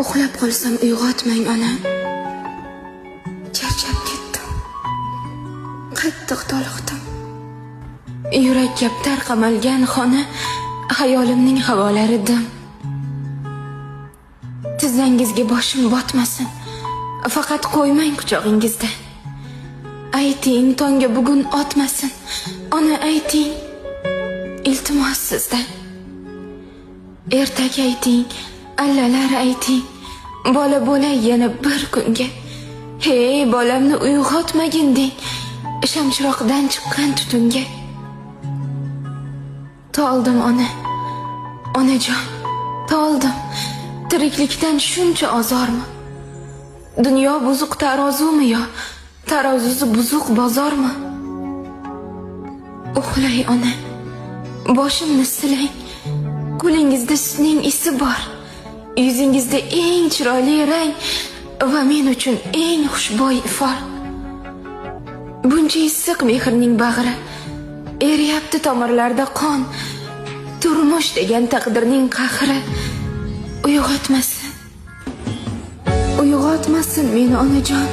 Uxlab qolsam uyg'otmang ona. Charchab ketdim. Qattiq toliqdim. Yurak kaptar qamalgan xona, xayolimning havolari dim. Tizzangizga boshim botmasin. Faqat qo'ymang quchog'ingizda. Ayting, tonga bugun otmasin. Ona ayting. Iltimos sizdan. Ertaga ayting, allalar ayting. Bola bo'lay yana bir kunga. Hey, bolamni uyg'otmagin deng. Shamchiroqdan chiqqan tutunga. Toldim ona. Onajon, toldim. Tiriklikdan shuncha azormi? Dunyo buzuq tarozumi yo tarozusi buzuq bozormi? Uxlay ona. Boshimni silang. Qo'lingizda sutning isi bor. Yuzingizda eng chiroyli rang va men uchun eng xushbo'y ifor. Buncha issiq mehrning bag'ri, eriyapti tomirlarda qon. Turmush degan taqdirning qahri. Uyg'otmasin. Uyg'otmasin meni onajon.